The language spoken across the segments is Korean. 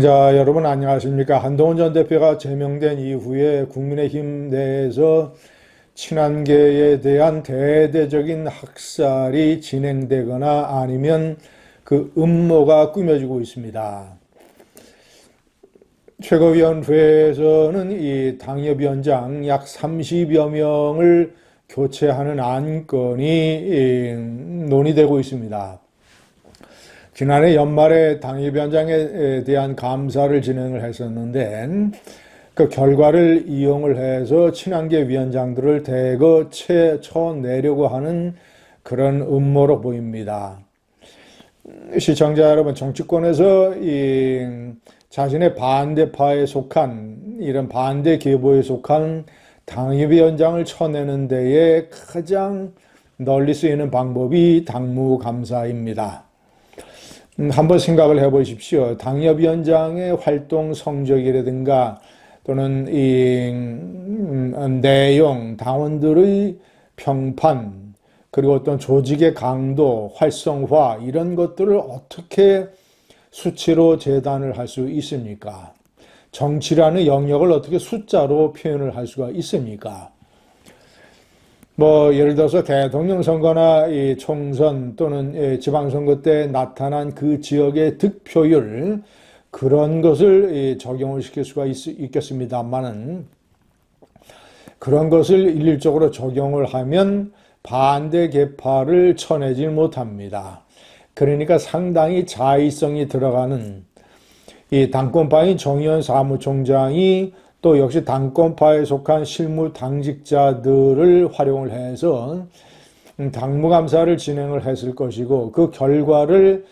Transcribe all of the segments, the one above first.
자, 여러분 안녕하십니까? 한동훈 전 대표가 제명된 이후에 국민의힘 내에서 친한계에 대한 대대적인 학살이 진행되거나 아니면 그 음모가 꾸며지고 있습니다. 최고위원회에서는 이 당협위원장 약 30여 명을 교체하는 안건이 논의되고 있습니다. 지난해 연말에 당협위원장에 대한 감사를 진행을 했었는데 그 결과를 이용을 해서 친한계 위원장들을 대거 쳐내려고 하는 그런 음모로 보입니다. 시청자 여러분, 정치권에서 자신의 반대파에 속한 이런 반대 계보에 속한 당협위원장을 쳐내는 데에 가장 널리 쓰이는 방법이 당무감사입니다. 한번 생각을 해보십시오. 당협위원장의 활동 성적이라든가 또는 이 내용, 당원들의 평판, 그리고 어떤 조직의 강도, 활성화 이런 것들을 어떻게 수치로 재단을 할 수 있습니까? 정치라는 영역을 어떻게 숫자로 표현을 할 수가 있습니까? 예를 들어서 대통령 선거나 이 총선 또는 지방선거 때 나타난 그 지역의 득표율, 그런 것을 적용을 시킬 수가 있겠습니다만은, 그런 것을 일률적으로 적용을 하면 반대 계파를 쳐내질 못합니다. 그러니까 상당히 자의성이 들어가는 이 당권파인 정의원 사무총장이 또 역시 당권파에 속한 실무 당직자들을 활용을 해서 당무감사를 진행을 했을 것이고, 그 결과를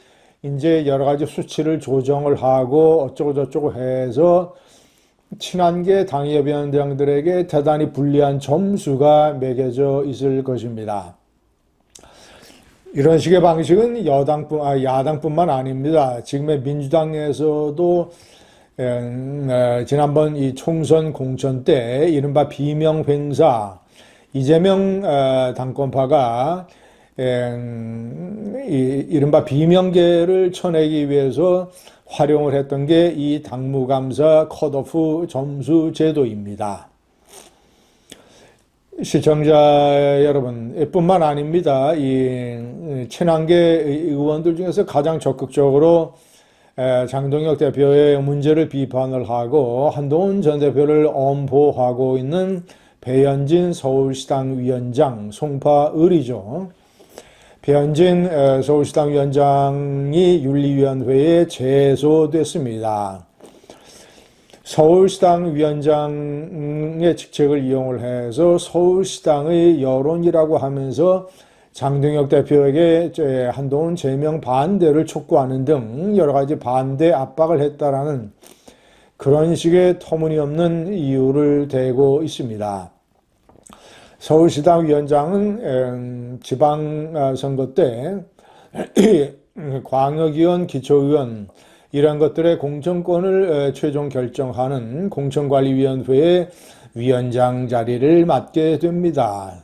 이제 여러 가지 수치를 조정을 하고 어쩌고 저쩌고 해서 친한계 당협위원장들에게 대단히 불리한 점수가 매겨져 있을 것입니다. 이런 식의 방식은 야당뿐만 아닙니다. 지금의 민주당에서도 지난번 이 총선 공천 때 이른바 비명횡사, 이재명 당권파가 이른바 비명계를 쳐내기 위해서 활용을 했던 게 이 당무감사 컷오프 점수 제도입니다. 시청자 여러분, 뿐만 아닙니다. 이 친한계 의원들 중에서 가장 적극적으로 장동혁 대표의 문제를 비판을 하고 한동훈 전 대표를 엄포하고 있는 배현진 서울시당 위원장, 송파을이죠. 배현진 서울시당 위원장이 윤리위원회에 제소됐습니다. 서울시당 위원장의 직책을 이용을 해서 서울시당의 여론이라고 하면서 장동혁 대표에게 한동훈 제명 반대를 촉구하는 등 여러 가지 반대 압박을 했다라는 그런 식의 터무니없는 이유를 대고 있습니다. 서울시당 위원장은 지방선거 때 광역의원, 기초의원 이런 것들의 공천권을 최종 결정하는 공천관리위원회의 위원장 자리를 맡게 됩니다.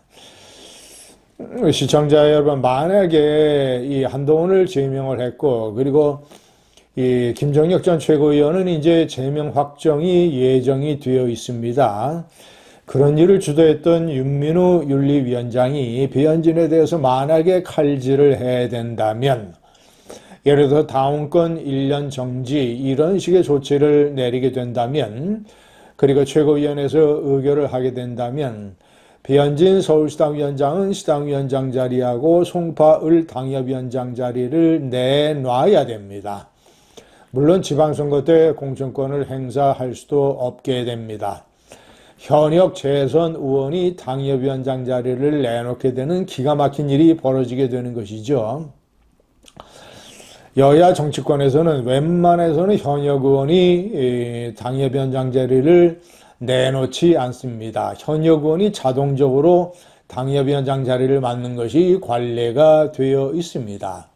시청자 여러분, 만약에 이 한동훈을 제명을 했고, 그리고 이 김정혁 전 최고위원은 이제 제명 확정이 예정이 되어 있습니다. 그런 일을 주도했던 윤민우 윤리위원장이 배현진에 대해서 만약에 칼질을 해야 된다면, 예를 들어 당원권 1년 정지 이런 식의 조치를 내리게 된다면, 그리고 최고위원회에서 의결을 하게 된다면 배현진 서울시당 위원장은 시당위원장 자리하고 송파을 당협위원장 자리를 내놔야 됩니다. 물론 지방선거 때 공천권을 행사할 수도 없게 됩니다. 현역 재선 의원이 당협위원장 자리를 내놓게 되는 기가 막힌 일이 벌어지게 되는 것이죠. 여야 정치권에서는 웬만해서는 현역 의원이 당협위원장 자리를 내놓지 않습니다. 현역 의원이 자동적으로 당협위원장 자리를 맡는 것이 관례가 되어 있습니다.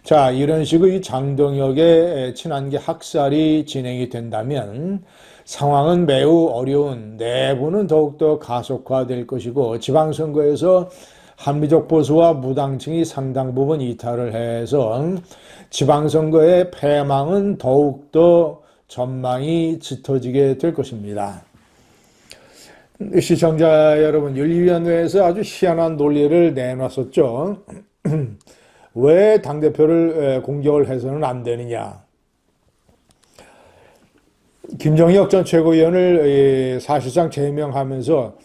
자, 이런 식의 장동혁의 친한계 학살이 진행이 된다면 상황은 매우 어려운, 내부는 더욱더 가속화될 것이고, 지방선거에서 한미적 보수와 무당층이 상당 부분 이탈을 해서 지방선거의 패망은 더욱더 전망이 짙어지게 될 것입니다. 시청자 여러분, 윤리위원회에서 아주 희한한 논리를 내놨었죠. 왜 당대표를 공격을 해서는 안 되느냐. 김정혁 전 최고위원을 사실상 제명하면서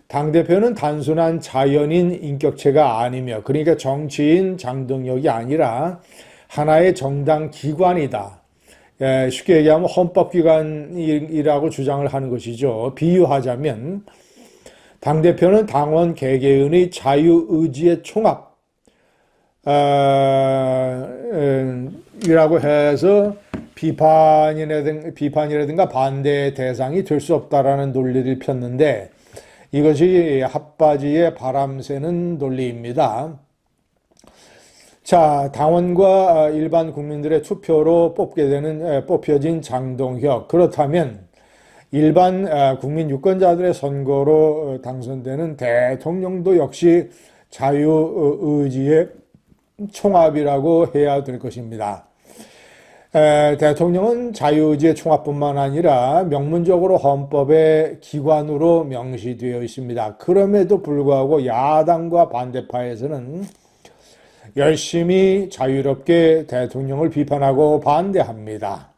당대표는 단순한 자연인 인격체가 아니며, 그러니까 정치인 장동혁이 아니라 하나의 정당 기관이다. 쉽게 얘기하면 헌법기관이라고 주장을 하는 것이죠. 비유하자면 당대표는 당원 개개인의 자유의지의 총합 이라고 해서 비판이라든가 반대의 대상이 될 수 없다라는 논리를 폈는데, 이것이 핫바지에 바람 새는 논리입니다. 자, 당원과 일반 국민들의 투표로 뽑혀진 장동혁. 그렇다면 일반 국민 유권자들의 선거로 당선되는 대통령도 역시 자유의지의 총합이라고 해야 될 것입니다. 대통령은 자유의지의 총합뿐만 아니라 명문적으로 헌법의 기관으로 명시되어 있습니다. 그럼에도 불구하고 야당과 반대파에서는 열심히 자유롭게 대통령을 비판하고 반대합니다.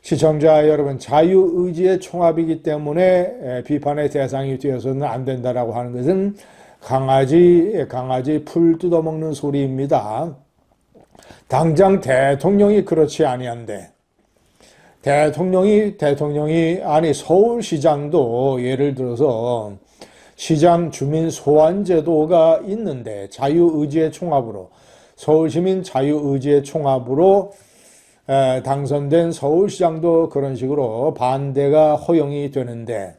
시청자 여러분, 자유의지의 총합이기 때문에 비판의 대상이 되어서는 안 된다라고 하는 것은 강아지 풀 뜯어먹는 소리입니다. 당장 대통령이 그렇지 아니한데, 대통령이 아니 서울시장도 예를 들어서 시장 주민 소환 제도가 있는데 자유의지의 총합으로, 서울시민 자유의지의 총합으로 당선된 서울시장도 그런 식으로 반대가 허용이 되는데,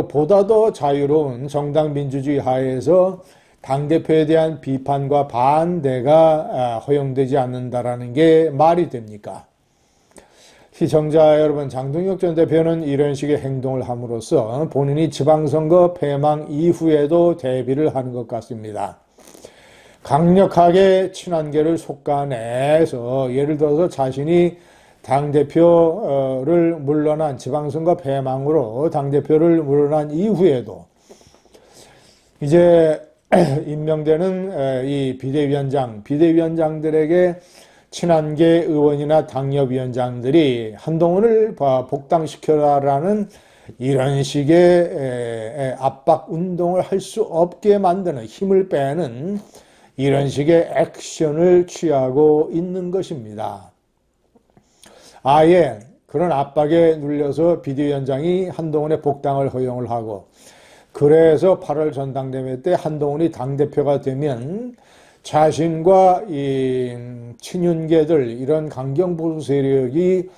보다 더 자유로운 정당 민주주의 하에서 당대표에 대한 비판과 반대가 허용되지 않는다라는 게 말이 됩니까? 시청자 여러분, 장동혁 전 대표는 이런 식의 행동을 함으로써 본인이 지방선거 패망 이후에도 대비를 하는 것 같습니다. 강력하게 친한계를 솎아내서, 예를 들어서 자신이 당대표를 물러난, 지방선거 패망으로 당대표를 물러난 이후에도 이제 임명되는 이 비대위원장들에게 친한계 의원이나 당협위원장들이 한동훈을 복당시켜라라는 이런 식의 압박 운동을 할 수 없게 만드는, 힘을 빼는 이런 식의 액션을 취하고 있는 것입니다. 아예 그런 압박에 눌려서 비대위원장이 한동훈의 복당을 허용을 하고, 그래서 8월 전당대회 때 한동훈이 당대표가 되면 자신과 이 친윤계들, 이런 강경보수 세력이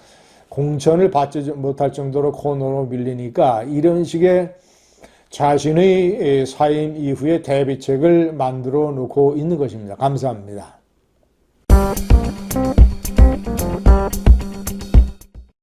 공천을 받지 못할 정도로 코너로 밀리니까 이런 식의 자신의 사임 이후에 대비책을 만들어 놓고 있는 것입니다. 감사합니다.